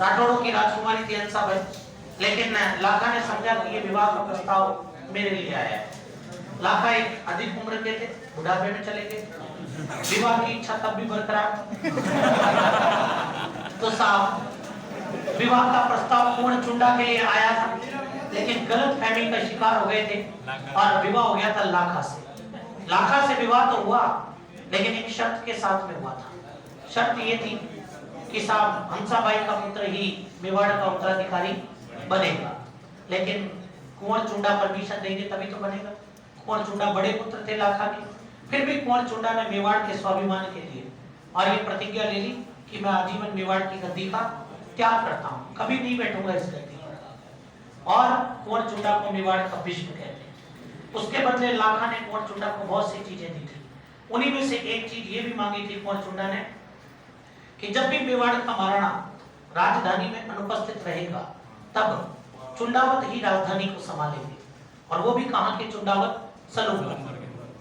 राठौड़ों की राजकुमारी थी हंसाबाई, लेकिन लाखा ने समझा कि ये विवाह का प्रस्ताव मेरे लिए आया है। लाखा एक अधिक उम्र के थे, बुढ़ापे में चले गए, विवाह की इच्छा तब भी बरकरार। तो साहब विवाह का प्रस्ताव पूर्ण चुंडा के लिए आया था, लेकिन गलत फहमी का शिकार हो गए थे और विवाह हो गया था लाखा से। लाखा से विवाह तो हुआ, लेकिन एक शर्त के साथ में हुआ था। शर्त ये थी कि साहब हंसाबाई का पुत्र ही मेवाड़ का उत्तराधिकारी बनेगा, लेकिन कुंवर चुंडा परमिशन देंगे तभी तो बनेगा। कुंवर चुंडा बड़े पुत्र थे लाखा के, फिर भी कुंवर चुंडा ने मेवाड़ के स्वाभिमान के लिए और ये प्रतिज्ञा ले ली कि मैं आजीवन मेवाड़ की गद्दी का त्याग करता हूँ, कभी नहीं बैठूंगा इस गद्दी पर। और कुंवर चुंडा को मेवाड़ का भीष्म कहते हैं। उसके बदले लाखा ने कुंवर चुंडा को बहुत सी चीजें दी थी। उन्हीं में से एक चीज ये भी मांगी थी कुंवर चुंडा ने कि जब भी मेवाड़ का महाराणा राजधानी में अनुपस्थित रहेगा, तब चुंडावत ही राजधानी को संभालेंगे। और वो भी कहां के चुंडावत? सलूम्बर।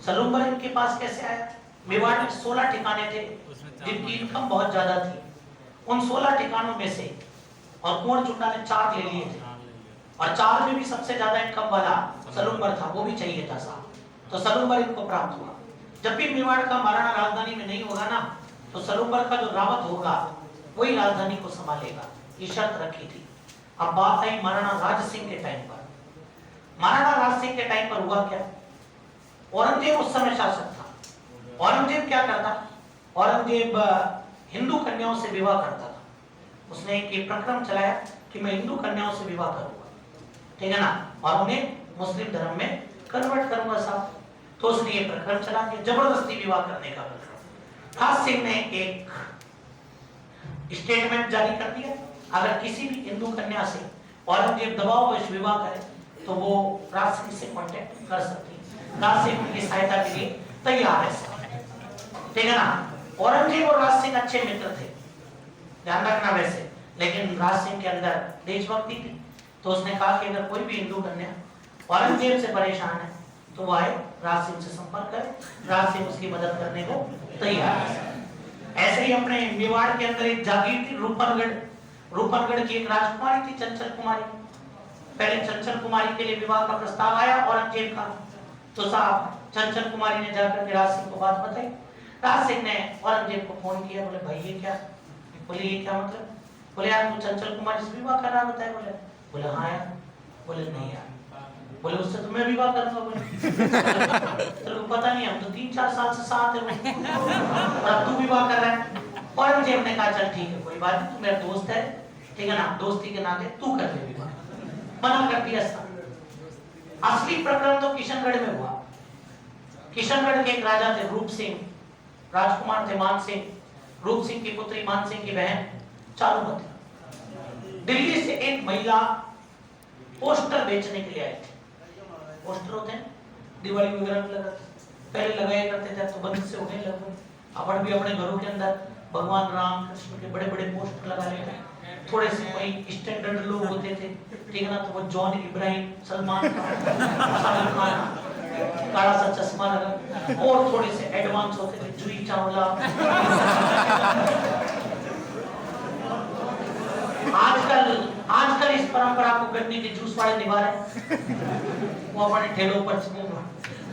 सलूम्बर इनके पास कैसे आया? मेवाड़ में 16 ठिकाने थे जिनकी इनकम बहुत ज्यादा थी। उन 16 ठिकानों में से और कुंवर चुंडा ने 4 ले लिए थे, और 4 में भी सबसे ज्यादा इनकम वाला सलूम्बर था, वो भी चाहिए था साहब। तो सलूम्बर इनको प्राप्त हुआ। जब भी मेवाड़ का महाराणा राजधानी में नहीं होगा ना, तो सलूम्बर का जो रावत होगा वही राजधानी को संभालेगा, ये शर्त रखी थी। अब बात आई महाराणा राज सिंह के टाइम पर। महाराणा राज सिंह के टाइम पर हुआ क्या? औरंगजेब उस समय शासक था। औरंगजेब क्या करता? औरंगजेब हिंदू कन्याओं से विवाह करता था। उसने एक प्रक्रम चलाया कि मैं हिंदू कन्याओं से विवाह करूंगा, ठीक है ना, और उन्हें मुस्लिम धर्म में कन्वर्ट करूंगा साहब। तो उसने ये प्रक्रम चला दिया, जबरदस्ती विवाह करने का प्रक्रम। राज सिंह ने एक स्टेटमेंट जारी कर दिया, अगर किसी भी हिंदू कन्या से औरंगजेब दबाववश विवाह करे तो वो राज सिंह से कांटेक्ट कर सकती है। राज सिंह उनकी सहायता के लिए तैयार है, ठीक है ना। औरंगजेब और राज सिंह अच्छे मित्र थे, ध्यान रखना वैसे, लेकिन राज सिंह के अंदर देशभक्ति थी। तो उसने कहा कि अगर कोई भी हिंदू कन्या औरंगजेब से परेशान है तो वो आए, राज सिंह से संपर्क करे, राज सिंह उसकी मदद करने को तैयार है। ऐसे ही अपने मेवाड़ के अंदर एक जागीर थी रूपनगढ़। रूपनगढ़ की एक राजकुमारी थी चंचल कुमारी। पहले चंचल कुमारी के लिए विवाह का प्रस्ताव आया औरंगजेब का, तो साहब चंचल कुमारी ने जाकर के राज सिंह को बात बताई। राज सिंह ने औरंगजेब को फोन किया, बोले भाई ये क्या? बोले ये क्या मतलब? बोले यार तू चंचल कुमारी से विवाह कर रहा बताया? बोले हाँ यार। बोले नहीं यार। बोले उससे तो मैं विवाह करूंगा। बोले तेरे को पता नहीं, हम तो 3-4 साल से साथ हैं और अब तू विवाह कर रहा है। औरंगजेब ने कहा चल ठीक है, कोई बात नहीं, तू मेरा दोस्त है, ठीक है ना, दोस्ती के नाते तू कर ले विवाह। मना कर दिया सब। असली प्रकरण तो किशनगढ़ में हुआ। किशनगढ़ के एक राजा थे रूप सिंह, राजकुमार थे मान सिंह। रूप सिंह की पुत्री मान सिंह की बहन चारुमती। दिल्ली से एक महिला पोस्टर बेचने के लिए आई थी। पोस्टर होते हैं दिवाली वगैरह में लगाते, पहले लगाया करते थे, तो बंद से उठने लगे। अपन भी अपने घरों के अंदर भगवान राम कृष्ण के बड़े बड़े पोस्टर लगा लेते हैं। थोड़े से कोई स्टैंडर्ड लोग होते थे, ठीक है ना, तो वो जॉन इब्राहिम, सलमान खान, शाहरुख खान, काला सा चश्मा लगा, और थोड़े से एडवांस होते थे, जूही चावला। आजकल इस परंपरा को गन्ने के जूस वाले निभा रहे, वो अपने ठेलों पर,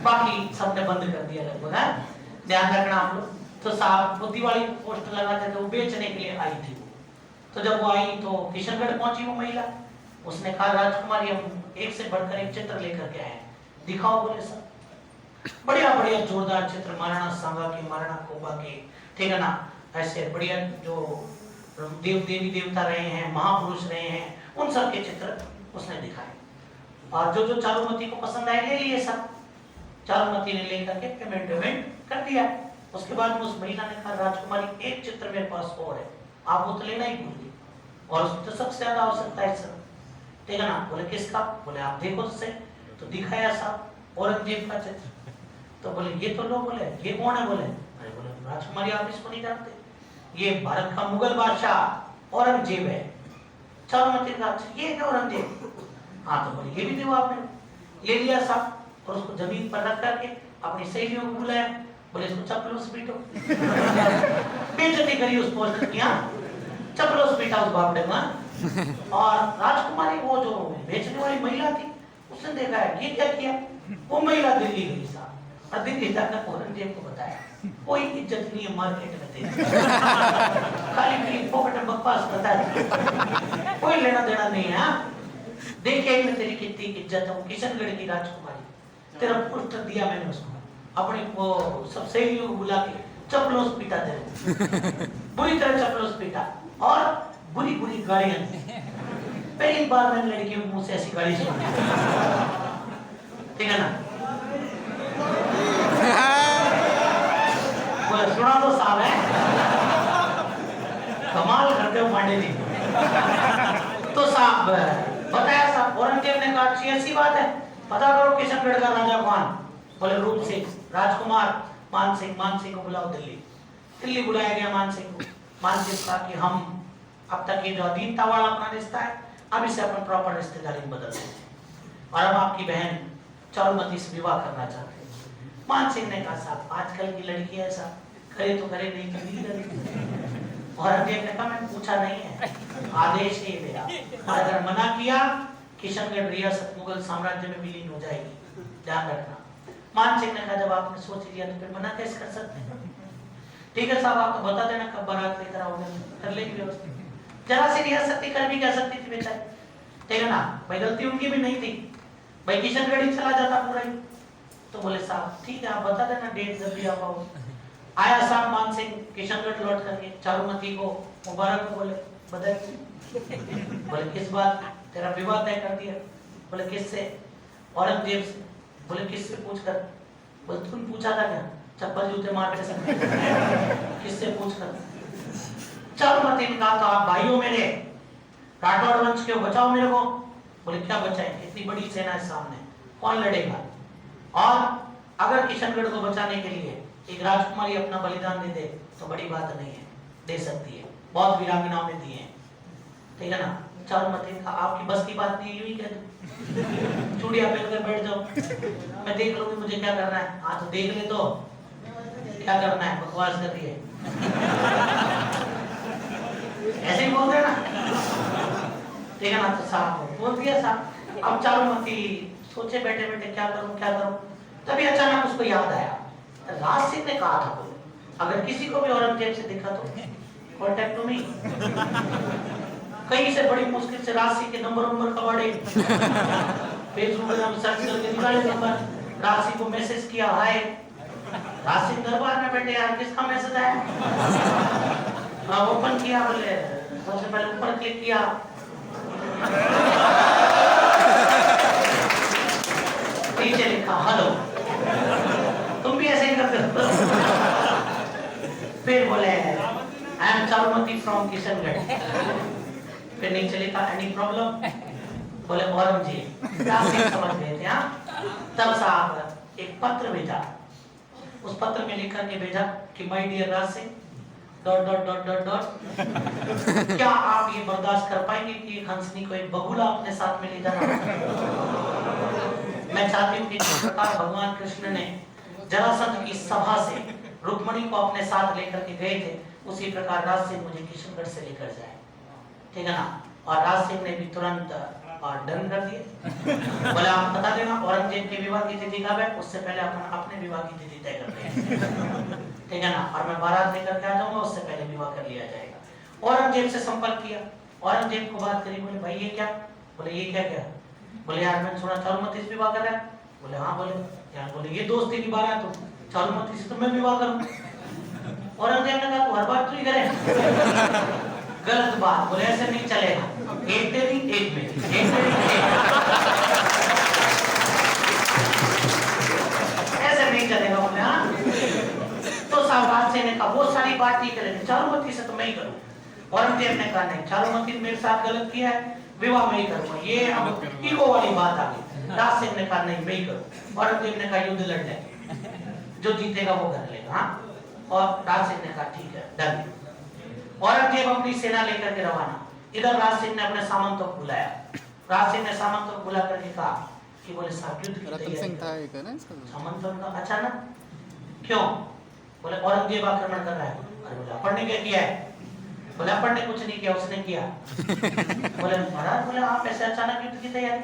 बाकी सबने बंद कर दिया लगभग है। ध्यान रखना आप लोग। तो साहब वो दिवाली पोस्टर लगाते थे, वो बेचने के लिए आई थी वो। तो जब वो आई तो किशनगढ़ पहुंची वो महिला। उसने कहा राजकुमारी हम एक से बढ़कर एक चित्र लेकर के आए, दिखाओ। बोले सब बढ़िया बढ़िया जोरदार चित्र, महाराणा सांगा के, महाराणा कोबा के, ठीक है ना, ऐसे बढ़िया जो देव देवी देवता रहे हैं, महापुरुष रहे हैं, उन सब के चित्र उसने दिखाए। और जो जो चारुमती को पसंद आए ले लिए सब। चारुमती ने लेकर के पेमेंट कर दिया। उसके बाद उस महिला ने कहा राजकुमारी एक चित्र मेरे पास और है, आप वो तो लेना ही भूल गए, और उसको तो सबसे ज्यादा आवश्यकता है सर, ठीक है ना। बोले किसका? बोले आप देखो तो सही। तो दिखाया साहब औरंगजेब का चित्र। तो बोले ये तो लोग, बोले ये कौन है? बोले अरे बोले राजकुमारी आप इसको नहीं जानते, ये भारत का मुगल बादशाह औरंगजेब है। चारुमती का ये है औरंगजेब? हाँ। तो बोले ये भी देखो आपने। ले लिया साहब और उसको जमीन पर रख करके अपनी सहेलियों को बुलाया। बोले इसको चप्पलों से पीटो। बेइज्जती करी उस पोस्टर की। चपलों पीटा उस बापड़े में। और राजकुमारी वो जो बेचने वाली महिला थी उसने देखा है ये क्या किया, वो महिला दिल्ली गई साहब और दिल्ली जाकर औरंगजेब को बताया, कोई इज्जत नहीं है मार्केट में तेरी, खाली पीली फोकट में बकवास करता है, कोई लेना देना नहीं है। देखिए मैं तेरी कितनी इज्जत है, किशनगढ़ की राजकुमारी, तेरा पोस्टर दिया मैंने उसको, अपने वो सब सहेलियों को बुला के चपलों से पीटा दे, बुरी तरह चपलों से पीटा और बुरी बुरी गालियां दी। पहली बार मैंने लड़की के मुंह से ऐसी गाली सुनी, ठीक है ना? बोले सुना तो साहब है, कमाल करते हो पांडे जी। तो साहब बताया साहब, औरंगजेब ने कहा ऐसी बात है, पता करो किशनगढ़ का राजा कौन? बोले रूप सिंह। राजकुमार मान सिंह को बुलाओ दिल्ली। दिल्ली बुलाया गया मान सिंह को। मान सिंह कहा कि हम अब तक ये जो अधीनता वाला अपना रिश्ता है, अब इसे अपन प्रॉपर रिश्तेदारी में बदल देते हैं और अब आपकी बहन चारुमती से विवाह करना चाहते हैं। मान सिंह ने कहा साहब आजकल की लड़की ऐसा करे तो करे, नहीं तो नहीं करे। औरंगजेब ने कहा मैंने पूछा नहीं है, आदेश ही मेरा, और अगर मना किया किशनगढ़ रियासत मुगल साम्राज्य में विलीन हो जाएगी, ध्यान रखना। मान सिंह ने कहा जब आपने सोच लिया तो फिर मना कैसे कर सकते हैं? ठीक है साहब, आपको बता देना कब बारात लेकर आओगे, कर लेंगे व्यवस्था। जरा सी रियासत कर भी कह सकती थी बेचारी, ठीक है ना? भाई गलती उनकी भी नहीं थी, भाई किशनगढ़ ही चला जाता पूरा ही। तो बोले साहब ठीक है आप बता देना डेट जब भी आप आओ। आया साहब मान सिंह किशनगढ़ लौट करके चारुमती को मुबारक को बोले बधाई। बोले किस बात, तेरा विवाह तय कर दिया। बोले किससे? औरंगजेब से। बोले किससे पूछ कर? बोले तुम पूछा था क्या, चप्पल जूते मार के सकते किससे पूछ कर? चारुमती ने कहा तो आप भाइयों मेरे राठौड़ वंश के बचाओ मेरे को। बोले क्या बचाएं, इतनी बड़ी सेना है सामने, कौन लड़ेगा? और अगर किशनगढ़ को बचाने के लिए एक राजकुमारी अपना बलिदान दे दे तो बड़ी बात नहीं है, दे सकती है, बहुत वीरांगनाओं ने दिए हैं, ठीक है ना? चारुमती ने कहा आपकी बस की बात नहीं हुई क्या? चूड़िया पहन कर बैठ जाओ, मैं देख लूंगी मुझे क्या करना है। हाँ तो देख ले, तो क्या करना है, बकवास कर रही है, ऐसे ही बोलते हैं ना, ठीक है ना? तो साहब बोल दिया साहब। अब चारुमती सोचे बैठे बैठे क्या करूं क्या करूं, तभी अचानक उसको याद आया राज सिंह ने कहा था अगर किसी को भी औरंगजेब से दिखा तो कॉन्टेक्ट टू मी। कहीं से बड़ी मुश्किल से राज सिंह के नंबर कबाड़े, फेसबुक में सर्च करके निकाले नंबर, राज सिंह को मैसेज किया हाय। राज सिंह दरबार में बैठे यार किसका मैसेज आया, ओपन किया, बोले सबसे पहले ऊपर क्लिक किया, नीचे लिखा हेलो। तुम भी ऐसे ही करते हो? फिर बोले I am Charumati from Kishangarh. फिर नीचे लिखा एनी प्रॉब्लम? बोले औरंगजेब। समझ गए थे। तब साहब एक पत्र भेजा, उस पत्र में लिख करके भेजा कि my dear Raj Singh dot dot dot dot dot, क्या आप ये बर्दाश्त कर पाएंगे कि एक हंसनी को एक बगुला अपने साथ में ले जाना? मैं चाहती हूँ कि जिस प्रकार भगवान कृष्ण ने जरासंध की सभा से रुक्मणी को अपने साथ लेकर के गए थे, उसी प्रकार राज सिंह मुझे किशनगढ़ से लेकर जाए, ठीक है ना? और राज सिंह ने भी तुरंत डन कर दिया। बोले आप बता देना औरंगजेब के विवाह की तिथि कब है, उससे पहले अपन अपने विवाह की तिथि तय कर लेंगे, ठीक है ना? और मैं बारात लेकर के आ जाऊंगा, उससे पहले विवाह कर लिया जाएगा। औरंगजेब से संपर्क किया, औरंगजेब को बात करी, बोले भाई ये क्या? बोले ये क्या क्या? बोले यार मैंने सुना चारुमती से विवाह कर रहा है। बोले हाँ। बोले यार, बोले ये दोस्ती निभा रहा है तो चारुमती से तो मैं विवाह करूं। औरंगजेब ने कहा तू हर बार तू ही करे, गलत बात। बोले ऐसे नहीं चलेगा, एक तेरी एक मेरी, एक तेरी ऐसे नहीं चलेगा। बोले हाँ। तो साहब से ने कहा वो सारी बात ठीक है, चारुमती से तो मैं ही करूं। औरंगजेब ने कहा नहीं, चारुमती ने मेरे साथ गलत किया है, विवाह मैं ही करूंगा। ये अब ईगो वाली बात आ गई। राज सिंह ने कहा नहीं मैं ही करूं। औरंगजेब ने कहा युद्ध लड़ ले, जो जीतेगा वो कर लेगा। हाँ, और राज सिंह ने कहा ठीक है डन। औरंगजेब अपनी सेना लेकर के रवाना। इधर राज सिंह ने अपने सामंतों को बुलाया। राज सिंह ने सामंतों को बुला करके कहा कि बोले साहब युद्ध की तैयारी करें। सामंतों ने कहा अचानक क्यों? बोले औरंगजेब आक्रमण कर रहा है। अरे बोला पढ़ने क्या किया है? बोले अपन ने कुछ नहीं किया, उसने किया। बोले महाराज, बोले आप ऐसे अचानक युद्ध की तैयारी?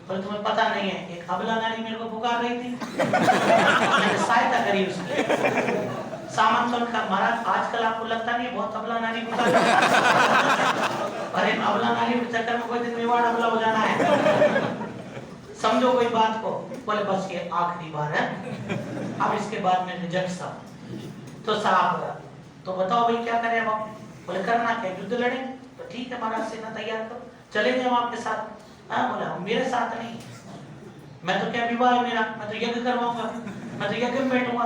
बोले तुम्हें पता नहीं है, एक अबला नारी मेरे को पुकार रही थी, मैंने सहायता करी उसकी। सामंत ने कहा महाराज आजकल आपको लगता नहीं बहुत अबला नारी पुकार रही है? अरे अबला नारी के चक्कर में कोई दिन मेवाड़ अबला हो जाना है, समझो कोई बात को। बोले बस ये आखिरी बार है, अब इसके बाद में रिजेक्ट सब। तो साहब तो बताओ भाई क्या करें अब? बोले करना क्या, युद्ध लड़े? तो ठीक है महाराज, सेना तैयार करो, चले जाओ आपके साथ। हाँ बोला मेरे साथ नहीं, मैं तो क्या विवाह है मेरा, मैं तो यज्ञ करवाऊंगा, मैं तो यज्ञ में बैठूंगा।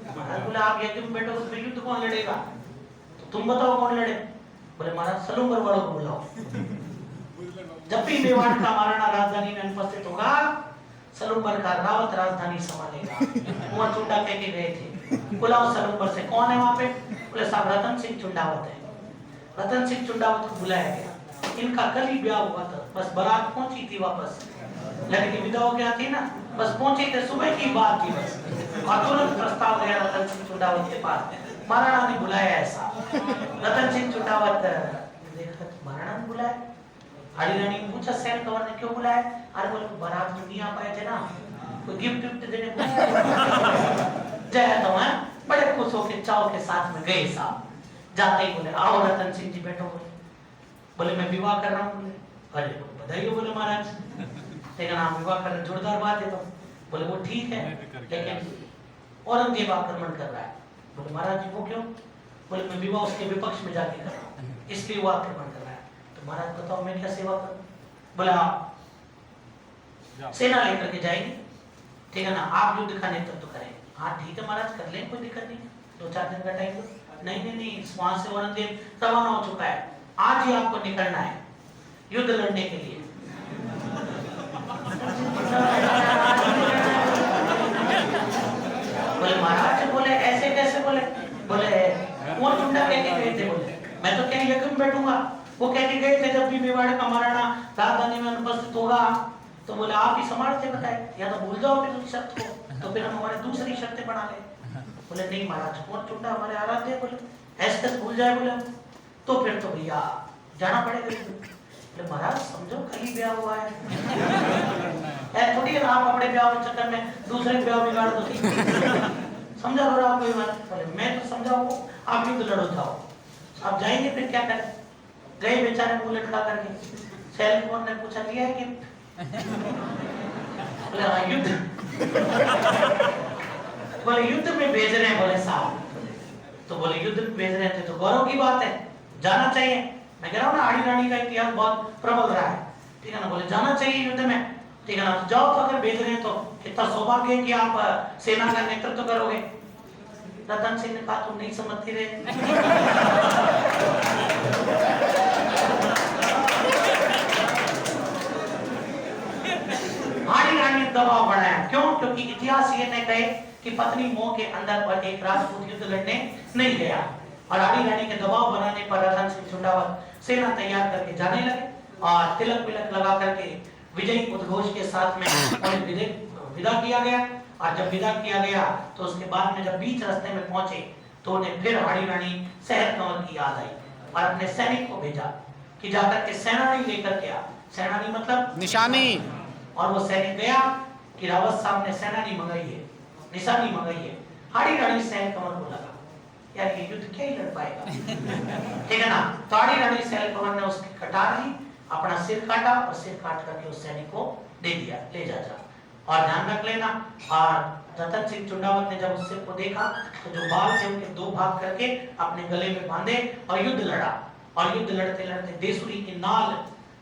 महाराज बोले आप यज्ञ में बैठोगे तो युद्ध कौन लड़ेगा? तो तुम बताओ कौन लड़े? बोले महाराज सलूंगर वालों को बुलाओ। जब भी मेवाड़ का महाराणा राजधानी में अनुपस्थित होगा, सलूंबर का रावत राजधानी संभालेगा। वहां चुंडा कह के गए थे, बुलाओ सलूंबर से। कौन है वहां पे? बोले साहब रतन सिंह चुंडावत है। रतन सिंह चुंडावत को बुलाया गया, इनका कल ही ब्याह हुआ था, बस बारात पहुंची थी वापस, लड़की विदा हो गया थी ना, बस पहुंचे थे, सुबह की बात थी बस, और तुरंत प्रस्ताव गया रतन सिंह चुंडावत के पास। महाराणा ने बुलाया ऐसा। रतन सिंह चुंडावत देखा महाराणा ने बुलाया। हाड़ी रानी ने पूछा सैन कंवर ने क्यों बुलाया? अरे बोले बारात में नहीं आ पाए थे ना, कोई गिफ्ट विफ्ट देने को जय तो है, बड़े खुश होके चाव के साथ में गए साहब। जाते ही बोले आओ रतन सिंह जी बैठो। बोले मैं विवाह कर रहा हूँ। बोले अरे बधाई हो। बोले महाराज लेकिन आप विवाह कर, जोरदार बात है। तो बोले वो ठीक है, लेकिन औरंगजेब आक्रमण कर रहा है। बोले महाराज जी वो क्यों? बोले मैं विवाह उसके विपक्ष में जाके कर रहा हूँ, इसलिए वो आक्रमण कर रहा है। तो महाराज बताओ मैं क्या सेवा करूं? बोला सेना लेकर के जाएंगे, ठीक है ना, आप युद्ध का नेतृत्व करें। हाँ ठीक है महाराज कर लें, कोई दिक्कत नहीं, 2-4 दिन का टाइम दो। नहीं वहां से औरंगजेब रवाना हो चुका है, आज ही आपको निकलना है युद्ध लड़ने के लिए। बोले महाराज, बोले ऐसे कैसे? बोले वो चुंडा कह के गए थे, बोले मैं तो क्या यज्ञ में बैठूंगा, वो कह के गए थे जब भी मेवाड़ का महाराणा राजधानी में अनुपस्थित होगा तो बोले आप ही संभालते बताए, या तो भूल जाओ फिर उस शर्त को, तो फिर हम हमारे दूसरी शर्तें बना ले। बोले नहीं महाराज, कौन चुंडा हमारे आराध्य है, बोले ऐसे तक भूल जाए, बोले तो फिर तो भैया जाना पड़ेगा। बोले महाराज समझो कल ही ब्याह हुआ है, ऐसा थोड़ी है आप अपने ब्याह के चक्कर में दूसरे ब्याह बिगाड़ दो। समझा हो रहा कोई बात? बोले मैं तो समझाऊं, आप युद्ध लड़ो जाओ। आप जाएंगे फिर क्या करें? गए बेचारे मुंह लटका करके। सैल कुंवर ने पूछा लिया है गिफ्ट? बोले हाँ युद्ध। बोले युद्ध में भेज रहे हैं। बोले साहब तो बोले युद्ध में भेज रहे हैं तो गौरव की बात है, जाना चाहिए। मैं कह रहा हूँ ना हाड़ी रानी का इतिहास बहुत प्रबल रहा है, ठीक है ना। बोले जाना चाहिए युद्ध में, ठीक है ना, तो जाओ। तो अगर भेज रहे हैं तो कितना सौभाग्य है कि आप सेना का नेतृत्व करोगे। रतन सिंह ने कहा तुम नहीं समझती रे। हाड़ी रानी ने दबाव बढ़ाया, क्यों? क्योंकि इतिहास ये न कहे कि पत्नी मोह के अंदर पर एक राजपूत युद्ध लड़ने नहीं गया, और हाड़ी रानी के दबाव बनाने पर रतन सिंह चुंडावत सेना तैयार करके जाने लगे और तिलक विलक लगा करके विजयी उद्घोष के साथ में उन्हें विदा किया गया। और जब विदा किया गया तो उसके बाद में जब बीच रास्ते में पहुंचे तो उन्हें फिर हाड़ी रानी सहर कंवर की याद आई और अपने सैनिक को भेजा कि जाकर के सेनानी लेकर के आ। सेनानी मतलब निशानी। और वो सैनिक गया कि रावत साहब ने सेनानी मंगाई है, निशानी मंगाई है। हाड़ी रानी सहर कंवर को लगा यार ये युद्ध क्या ही लड़ पाएगा, ठीक है ना। तो हाड़ी रानी सहर कंवर ने उसकी कटार ली, अपना सिर काटा और सिर काट करके उस सैनिक को दे दिया, ले जा। और ध्यान रख लेना, और रतन सिंह चुंडावत ने जब उस सिर को देखा तो जो बाल थे उनके 2 भाग करके अपने गले में बांधे और युद्ध लड़ा। और युद्ध लड़ते लड़ते देसुरी की नाल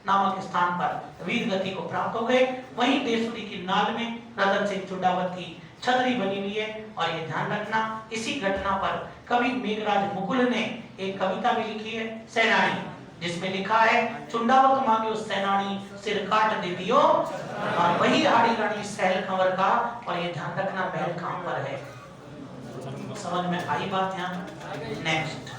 नामक स्थान पर वीर गति को प्राप्त हो गए। वहीं देसुरी की नाल में रतन सिंह चुंडावत की छतरी बनी हुई है। और ये ध्यान रखना, इसी घटना पर कवि मेघराज मुकुल ने एक कविता भी लिखी है सेनानी, जिसमें लिखा है चुंडावत मांगे उस सेनानी सिर काट दे दियो। और वही हाड़ी रानी सहर कंवर का, और ये ध्यान रखना महल कहां पर है। समझ में आई बात? यहाँ नेक्स्ट